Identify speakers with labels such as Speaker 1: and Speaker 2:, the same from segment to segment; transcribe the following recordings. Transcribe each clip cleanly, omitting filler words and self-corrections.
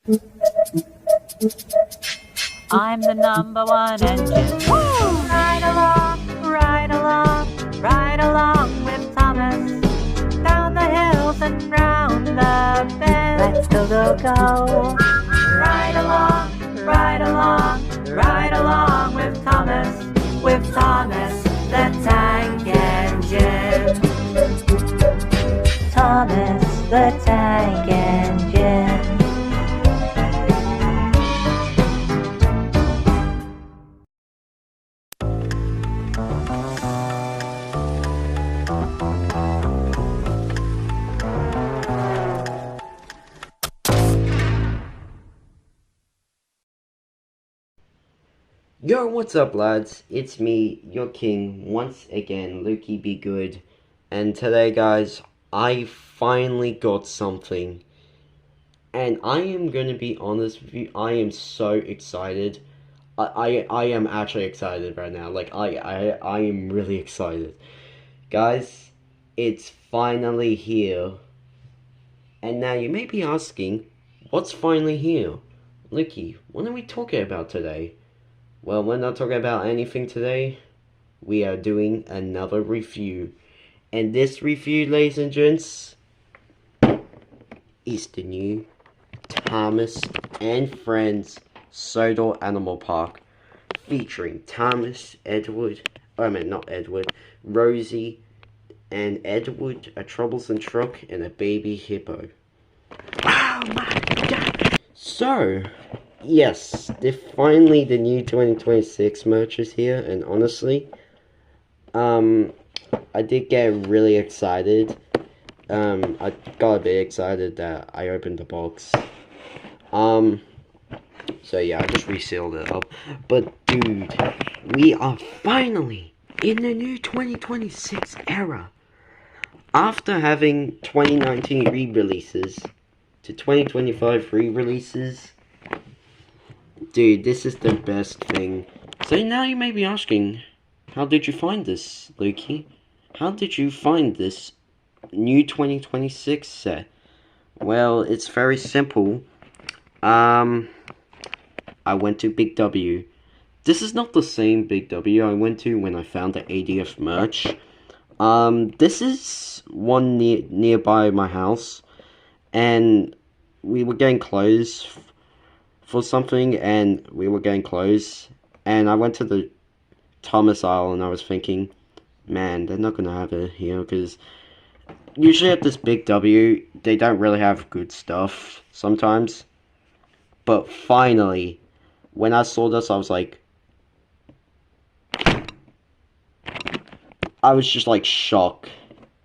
Speaker 1: I'm the #1 engine. Woo! Ride along with Thomas. Down the hills and round the bend. Let's go. Ride along with Thomas the tank engine. Thomas the tank engine.
Speaker 2: Yo, what's up, lads? It's me, your king, once again, Lukey Be Good. And today, guys, I finally got something. And I am going to be honest with you, I am so excited. I am actually excited right now. Like, I am really excited. Guys, it's finally here. And now you may be asking, what's finally here? Lukey, what are we talking about today? Well, we're not talking about anything today. We are doing another review. And this review, ladies and gents, is the new Thomas and Friends Sodor Animal Park. Featuring Thomas, Rosie, and Edward, a troublesome truck, and a baby hippo. Oh my god! So, yes, finally the new 2026 merch is here, and honestly, I did get really excited. I got a bit excited that I opened the box. So yeah, I just resealed it up. But dude, we are finally in the new 2026 era. After having 2019 re-releases to 2025 re-releases, dude, this is the best thing. So now you may be asking, how did you find this, Lukey? How did you find this new 2026 set? Well, it's very simple. I went to Big W. This is not the same Big W I went to when I found the 80th merch. This is one nearby my house, and we were getting clothes for something, and I went to the Thomas aisle, and I was thinking, man, they're not gonna have it here, because usually at this Big W, they don't really have good stuff, sometimes. But finally, when I saw this, I was like, I was just like shocked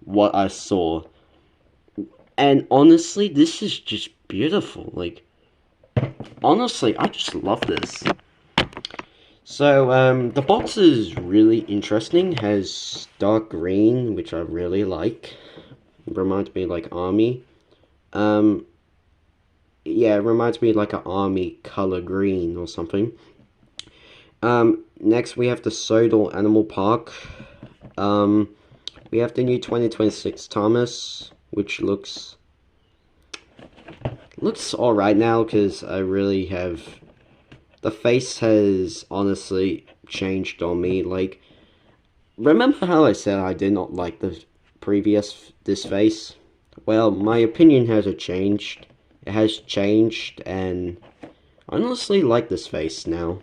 Speaker 2: what I saw. And honestly, this is just beautiful. Like, honestly, I just love this. So, the box is really interesting. Has dark green, which I really like. Reminds me like army. Yeah, it reminds me like an army color green or something. Next we have the Sodor Animal Park. We have the new 2026 Thomas, which looks alright now, because I really have... The face has honestly changed on me. Like, remember how I said I did not like this face? Well, my opinion hasn't changed. It has changed, and I honestly like this face now.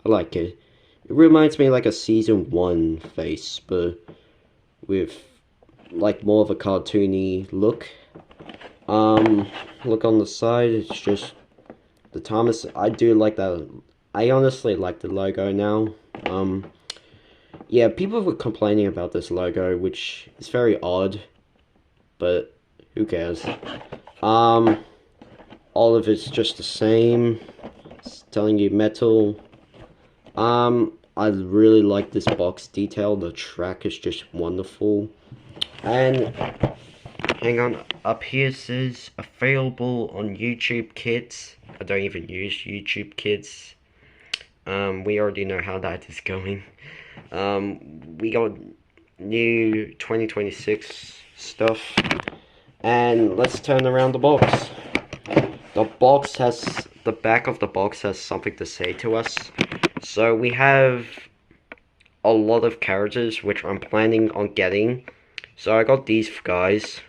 Speaker 2: I like it. It reminds me like a season 1 face, but with like more of a cartoony look. Look on the side, it's just the Thomas. I do like that. I honestly like the logo now. Yeah, people were complaining about this logo, which is very odd, but who cares? All of it's just the same. It's telling you metal. I really like this box detail. The track is just wonderful. And hang on, up here says available on YouTube Kids. I don't even use YouTube Kids. We already know how that is going. We got new 2026 stuff. And let's turn around the box. the back of the box has something to say to us. So we have a lot of characters which I'm planning on getting. So I got these guys.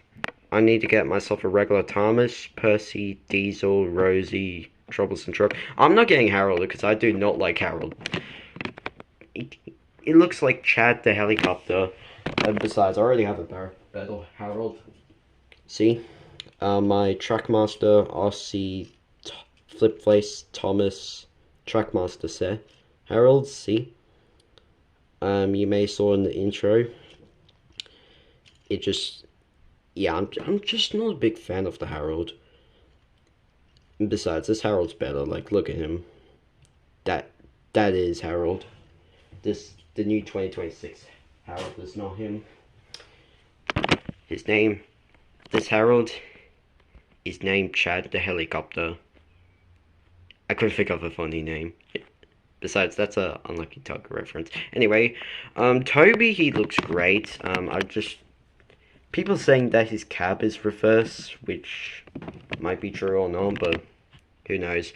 Speaker 2: I need to get myself a regular Thomas, Percy, Diesel, Rosie, Troublesome Truck. I'm not getting Harold because I do not like Harold. It looks like Chad the helicopter. And besides, I already have a better Harold. See? My Trackmaster, RC, Flipface, Thomas, Trackmaster set. Harold, see? You may saw in the intro. It just... Yeah, I'm just not a big fan of the Harold. And besides, this Harold's better. Like, look at him. That is Harold. The new 2026 Harold is not him. His name, this Harold, is named Chad the Helicopter. I couldn't think of a funny name. Besides, that's a Unlucky Tug reference. Anyway, Toby, he looks great. People saying that his cab is reverse, which might be true or not, but who knows.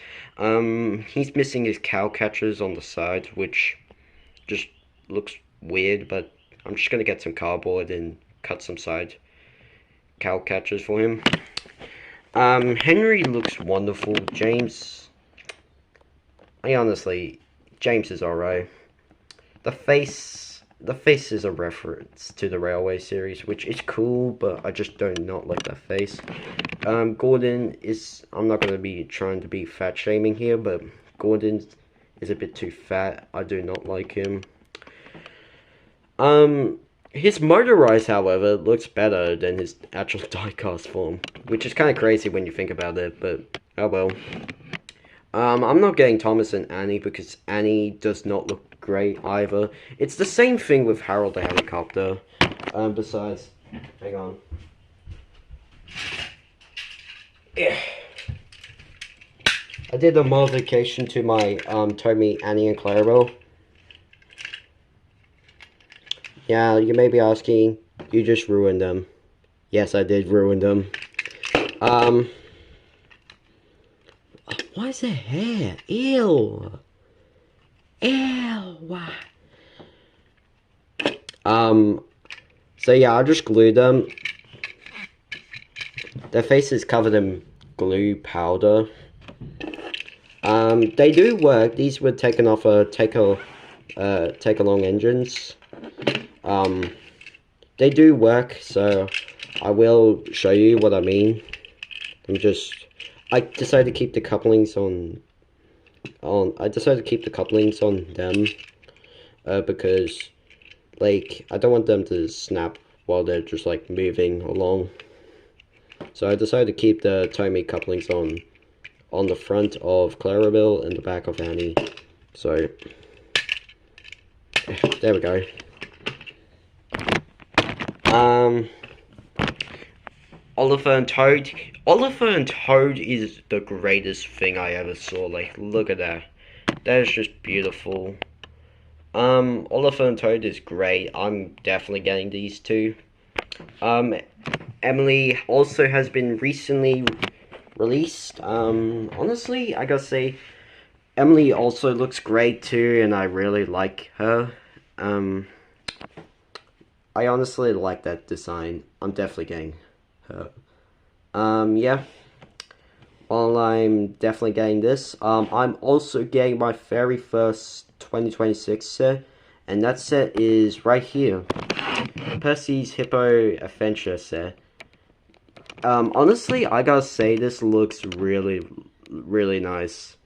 Speaker 2: He's missing his cow catchers on the side, which just looks weird, but I'm just gonna get some cardboard and cut some side cow catchers for him. Henry looks wonderful. James, James is alright. The face is a reference to the Railway series, which is cool, but I just do not like that face. Gordon is, I'm not going to be trying to be fat shaming here, but Gordon is a bit too fat. I do not like him. His motorized, however, looks better than his actual diecast form, which is kind of crazy when you think about it, but oh well. I'm not getting Thomas and Annie because Annie does not look great either. It's the same thing with Harold the Helicopter. Besides, hang on. Yeah. I did a modification to my Tommy, Annie, and Clarabelle. Yeah, you may be asking, you just ruined them. Yes, I did ruin them. Why is there hair? Ew. Ew. So yeah, I just glued them. Their face is covered in glue powder. They do work. These were taken off take-along engines. They do work, so I will show you what I mean. I decided to keep the couplings on them, because, like, I don't want them to snap while they're just, like, moving along. So I decided to keep the Tommy couplings on the front of Clarabelle and the back of Annie. So, there we go. Oliver and Toad. Oliver and Toad is the greatest thing I ever saw. Like, look at that. That is just beautiful. Oliver and Toad is great. I'm definitely getting these two. Emily also has been recently released. Honestly, I gotta say, Emily also looks great too, and I really like her. I honestly like that design. I'm definitely getting her. Yeah. Well, I'm definitely getting this. I'm also getting my very first 2026 set, and that set is right here. Percy's Hippo Adventure set. Honestly, I gotta say, this looks really, really nice.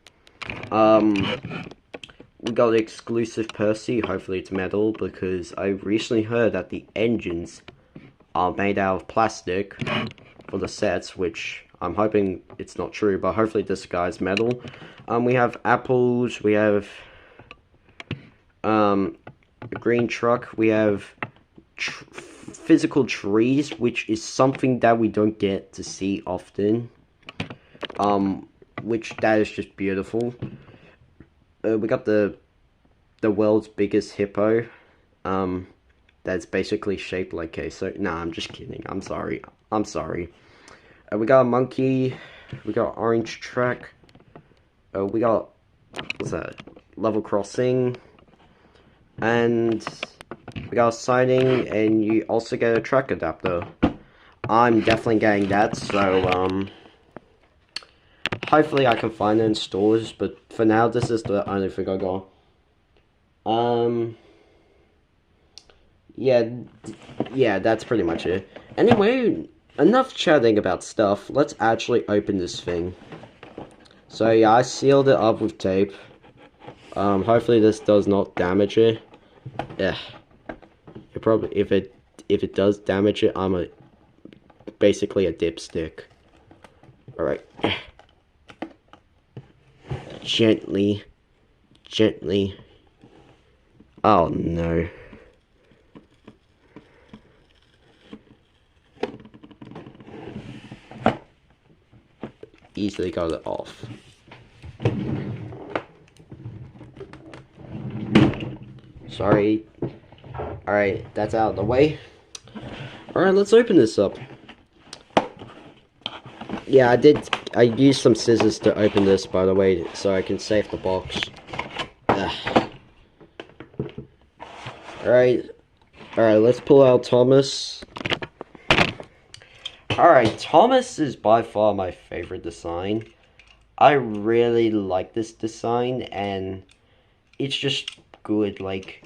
Speaker 2: We got exclusive Percy, hopefully it's metal, because I recently heard that the engines are made out of plastic for the sets, which I'm hoping it's not true, but hopefully this guy's metal. We have apples, we have a green truck, we have physical trees, which is something that we don't get to see often. Which that is just beautiful. We got the world's biggest hippo. That's basically shaped like queso. Nah, I'm just kidding. I'm sorry. We got a monkey. We got orange track. We got, what's that? Level crossing. And we got siding, and you also get a track adapter. I'm definitely getting that, so, hopefully I can find it in stores, but for now, this is the only thing I got. Yeah, that's pretty much it. Anyway, enough chatting about stuff. Let's actually open this thing. So yeah, I sealed it up with tape. Hopefully this does not damage it. Yeah. It probably, if it does damage it, I'm basically a dipstick. Alright. Gently. Oh no. Easily got it off. Sorry. Alright, that's out of the way. Alright, let's open this up. Yeah, I used some scissors to open this, by the way, so I can save the box. Alright, let's pull out Thomas. Alright, Thomas is by far my favorite design. I really like this design, and it's just good, like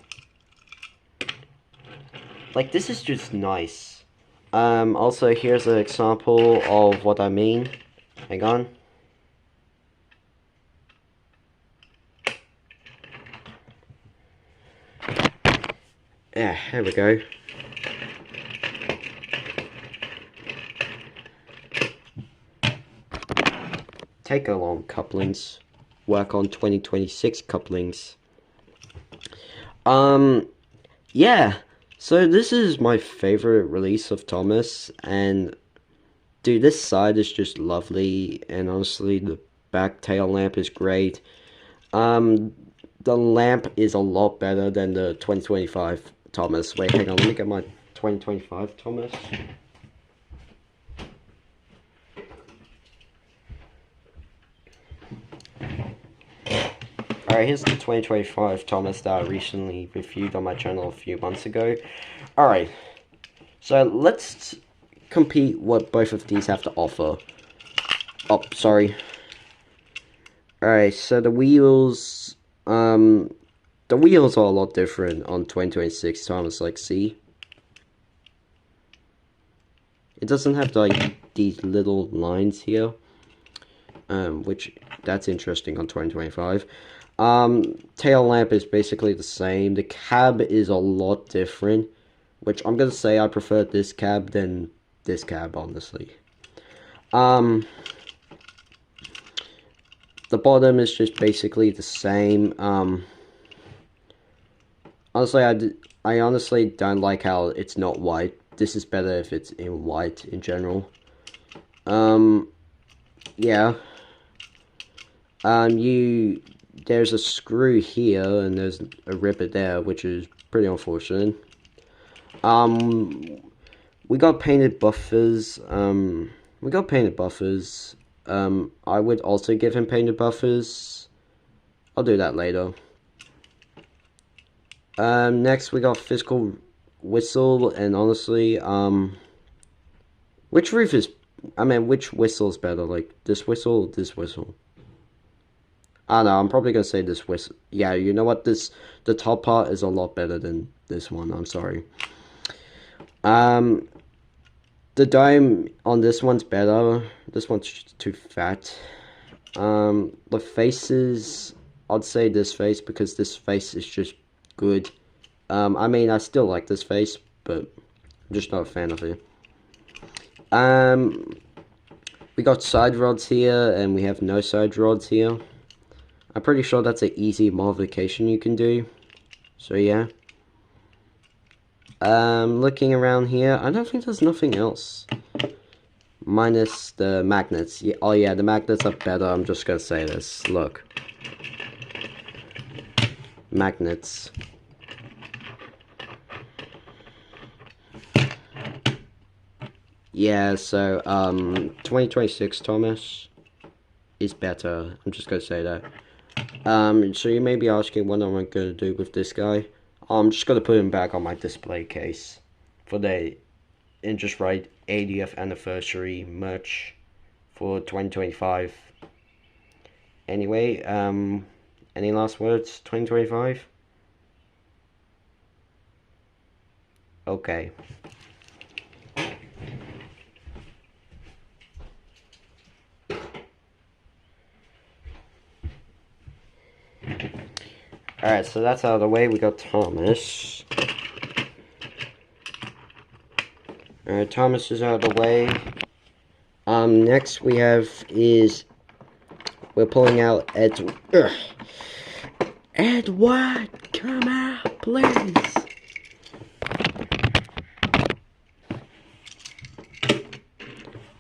Speaker 2: this is just nice. Also, here's an example of what I mean. Hang on. Yeah, here we go. Take along couplings. Work on 2026 couplings. Yeah. So this is my favorite release of Thomas, and dude, this side is just lovely, and honestly, the back tail lamp is great. The lamp is a lot better than the 2025 Thomas. Wait, hang on, let me get my 2025 Thomas. Alright, here's the 2025 Thomas that I recently reviewed on my channel a few months ago. Alright, so let's compete what both of these have to offer. Oh, sorry. Alright, so the wheels are a lot different on 2026 Thomas, like, see? It doesn't have, like, these little lines here. Which, that's interesting on 2025. Tail lamp is basically the same. The cab is a lot different, which I'm gonna say I prefer this cab than this cab, honestly. The bottom is just basically the same. Honestly, I honestly don't like how it's not white. This is better if it's in white in general. Yeah. There's a screw here, and there's a ripper there, which is pretty unfortunate. We got painted buffers. I would also give him painted buffers. I'll do that later. Next we got physical whistle, and honestly, which whistle is better? Like, this whistle or this whistle? I don't know, I'm probably gonna say this whistle. Yeah, you know what, the top part is a lot better than this one, I'm sorry. The dome on this one's better. This one's just too fat. The faces, I'd say this face, because this face is just good. I mean, I still like this face, but I'm just not a fan of it. We got side rods here, and we have no side rods here. I'm pretty sure that's an easy modification you can do. So yeah. Looking around here, I don't think there's nothing else. Minus the magnets. Yeah, oh yeah, the magnets are better, I'm just gonna say this. Look. Magnets. Yeah, so, 2026 Thomas. is better. I'm just gonna say that. So you may be asking what am I gonna do with this guy? I'm just gonna put him back on my display case for the Just Right 80th anniversary merch for 2025. Anyway, any last words? 2025? Okay. Alright, so that's out of the way. We got Thomas. Alright, Thomas is out of the way. Next we have is... We're pulling out Edward. Edward, come out, please.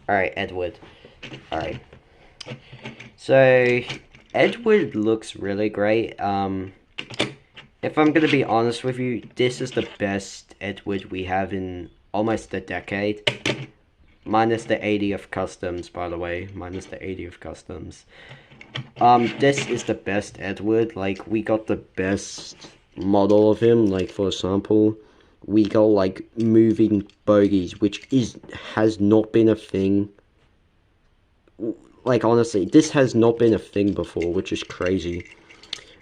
Speaker 2: Alright, Edward. Alright. So, Edward looks really great. If I'm gonna be honest with you, this is the best Edward we have in almost a decade. Minus the 80th customs, by the way. Minus the 80th customs. This is the best Edward. Like, we got the best model of him. Like, for example, we got, like, moving bogies, which has not been a thing. Like, honestly, this has not been a thing before, which is crazy.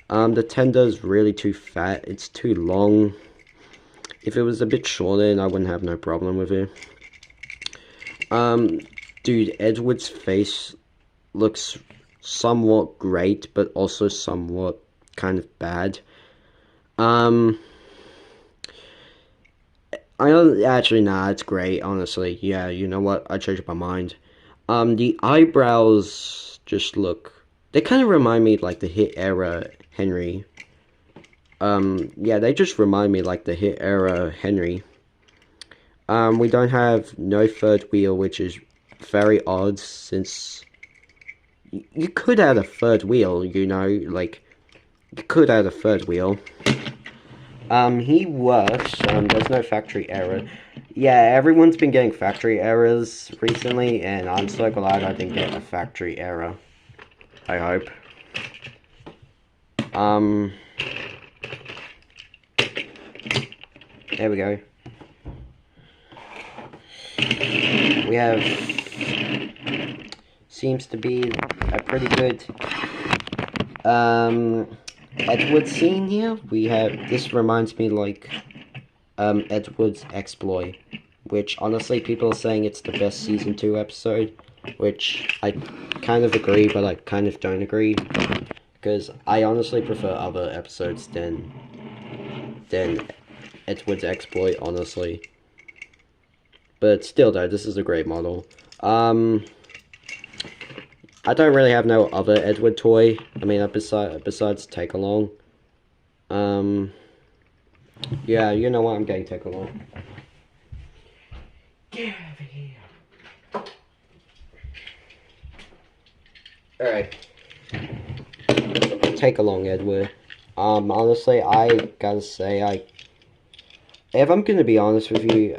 Speaker 2: The tender is really too fat. It's too long. If it was a bit shorter, then I wouldn't have no problem with it. Dude, Edward's face looks somewhat great, but also somewhat kind of bad. I don't actually, nah, it's great, honestly. Yeah, you know what? I changed my mind. The eyebrows just look. They kind of remind me like the hit era Henry. Yeah, they just remind me like the hit era Henry. We don't have no third wheel, which is very odd since you could add a third wheel, you know, like you could add a third wheel. He works. There's no factory error. Yeah, everyone's been getting factory errors recently, and I'm so glad I didn't get a factory error. I hope. There we go. We have, seems to be a pretty good, Edward scene here. We have, this reminds me like, Edward's exploit, which honestly people are saying it's the best season 2 episode, which I kind of agree, but I kind of don't agree, because I honestly prefer other episodes than Edward's exploit, honestly. But still though, this is a great model. I don't really have no other Edward toy. I mean, besides Take Along. Yeah, you know what? I'm getting Take Along. Get over here. Alright. Take Along, Edward. Honestly, I gotta say, if I'm gonna be honest with you,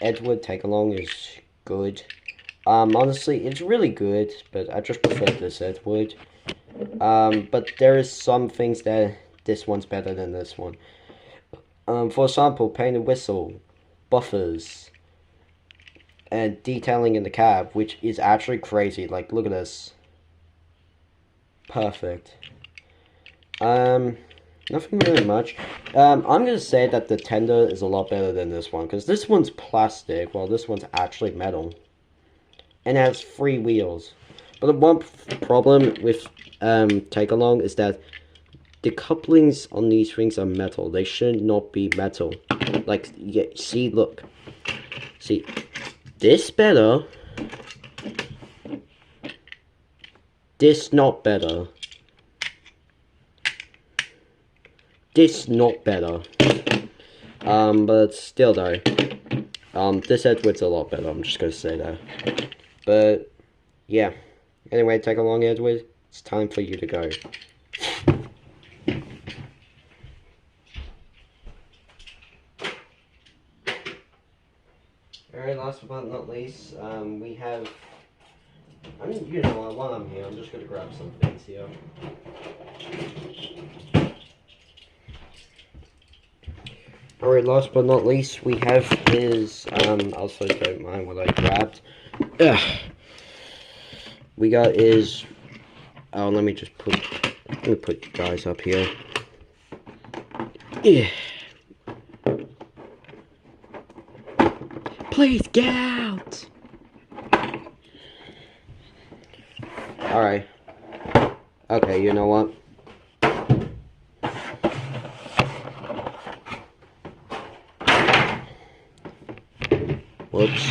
Speaker 2: Edward Take Along is good. Honestly, it's really good, but I just prefer this Edward. But there is some things that this one's better than this one. For example, painted whistle, buffers, and detailing in the cab, which is actually crazy. Like, look at this. Perfect. Nothing really much. I'm gonna say that the tender is a lot better than this one, because this one's plastic, while this one's actually metal. And it has 3 wheels. But the one problem with Take Along is that the couplings on these things are metal. They should not be metal. Like, yeah, see, look. See, this better. This not better. This not better. But still though, this Edward's a lot better, I'm just gonna say that. But, yeah. Anyway, Take Along, Edward. It's time for you to go. Alright, last but not least, we have I mean, you know what, while I'm here, I'm just gonna grab some things here. Alright, last but not least, we have is, also don't mind what I grabbed. Ugh. We got is, oh, let me put you guys up here. Yeah. Please get out! Alright. Okay, you know what? Whoops.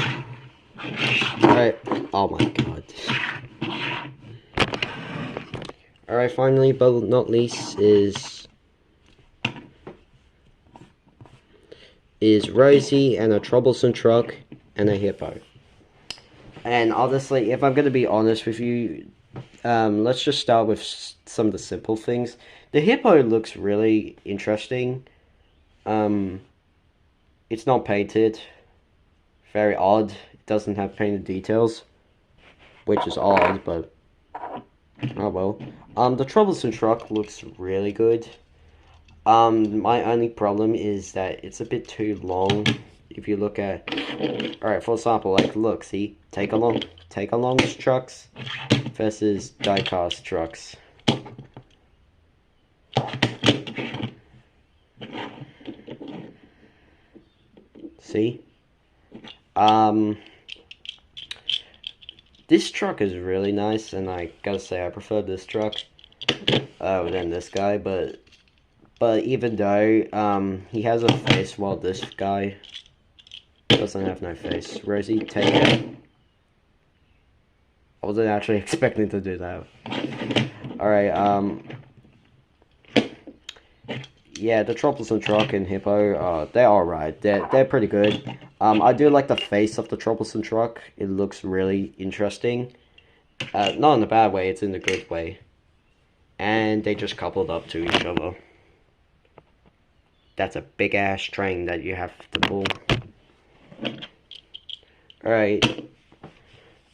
Speaker 2: Alright. Oh my god. Alright, finally, but not least, is Rosie and a troublesome truck and a hippo. And honestly, if I'm gonna be honest with you, let's just start with some of the simple things. The hippo looks really interesting. It's not painted. Very odd. It doesn't have painted details, which is odd, but oh well. The troublesome truck looks really good. My only problem is that it's a bit too long. If you look at, alright, for example, like, look, see, take along trucks versus die-cast trucks. See? This truck is really nice, and I gotta say I prefer this truck than this guy, but even though he has a face while this guy doesn't have no face. Rosie, take it. I wasn't actually expecting to do that. Alright, yeah, the troublesome truck and hippo, they're alright. They're pretty good. I do like the face of the troublesome truck. It looks really interesting. Not in a bad way, it's in a good way. And they just coupled up to each other. That's a big ass train that you have to pull. Alright.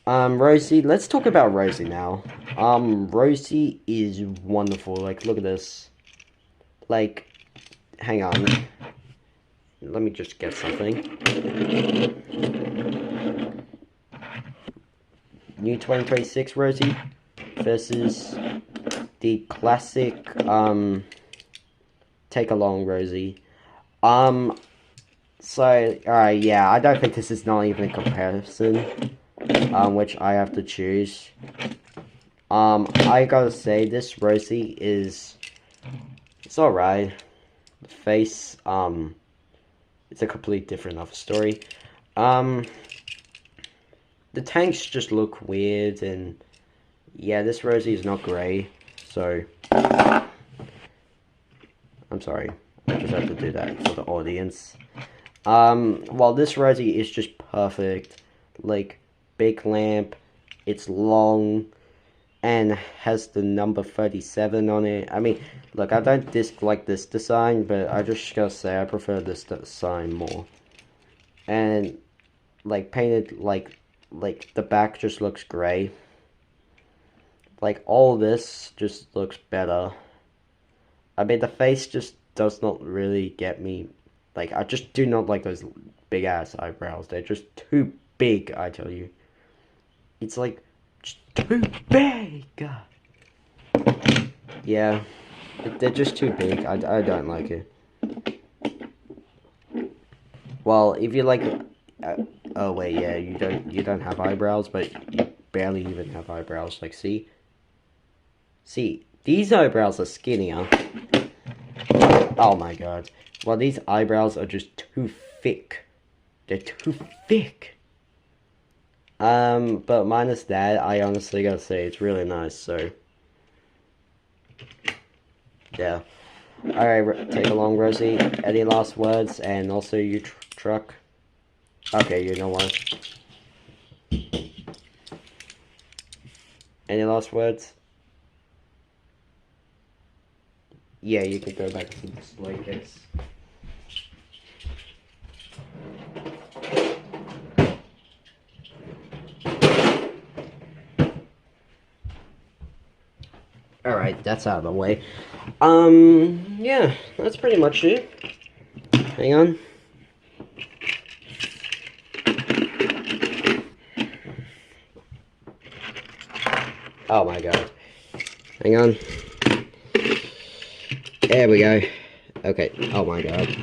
Speaker 2: Rosie, let's talk about Rosie now. Rosie is wonderful. Like, look at this. Like, hang on. Let me just get something. New 2026 Rosie versus the classic, take along Rosie. So, yeah, I don't think this is not even a comparison, which I have to choose. I gotta say, this Rosie is, it's alright. The face, it's a complete different of a story. The tanks just look weird, and yeah, this Rosie is not grey, so I'm sorry, I just have to do that for the audience. While this Rosie is just perfect, like, big lamp, it's long, and has the number 37 on it. I mean, look, I don't dislike this design, but I just gotta say I prefer this design more. And, like, painted, like the back just looks grey. Like, all this just looks better. I mean, the face just does not really get me. Like, I just do not like those big ass eyebrows. They're just too big, I tell you. It's like, just too big. Yeah, they're just too big. I don't like it. Well, if you like, oh wait, yeah, you don't have eyebrows, but you barely even have eyebrows. Like, see, these eyebrows are skinnier. Oh my god. Well, these eyebrows are just too thick. They're too thick. But minus that, I honestly gotta say, it's really nice, so. Yeah. Alright, take along, Rosie. Any last words? And also, you truck. Okay, you know what? Any last words? Yeah, you can go back to the display case. Alright, that's out of the way. Yeah, that's pretty much it. Hang on. Oh my god. Hang on. There we go. Okay, oh my god.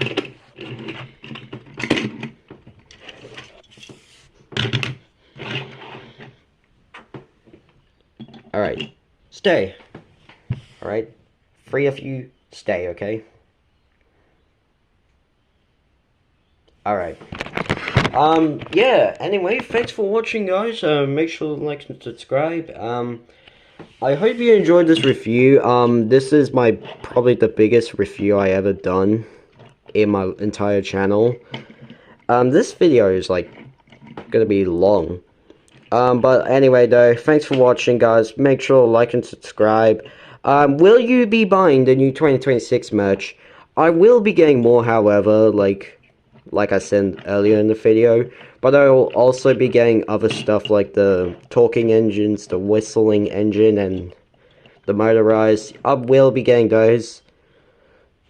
Speaker 2: Alright, stay. Alright, 3 of you, stay, okay? Alright. Yeah, anyway, thanks for watching, guys. Make sure to like and subscribe. I hope you enjoyed this review. This is probably the biggest review I ever done in my entire channel. This video is, like, gonna be long. But anyway, though, thanks for watching, guys. Make sure to like and subscribe. Will you be buying the new 2026 merch? I will be getting more, however, like I said earlier in the video, but I will also be getting other stuff like the talking engines, the whistling engine, and the motorized. I will be getting those.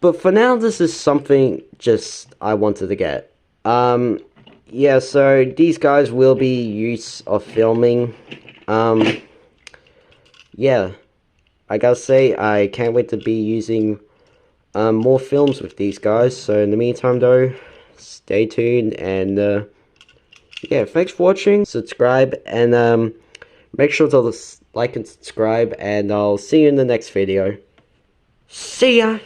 Speaker 2: But for now, this is something just I wanted to get. Yeah, so these guys will be use of filming. Yeah, I gotta say, I can't wait to be using more films with these guys. So in the meantime, though, stay tuned, and yeah, thanks for watching. Subscribe, and make sure to like and subscribe, and I'll see you in the next video. See ya!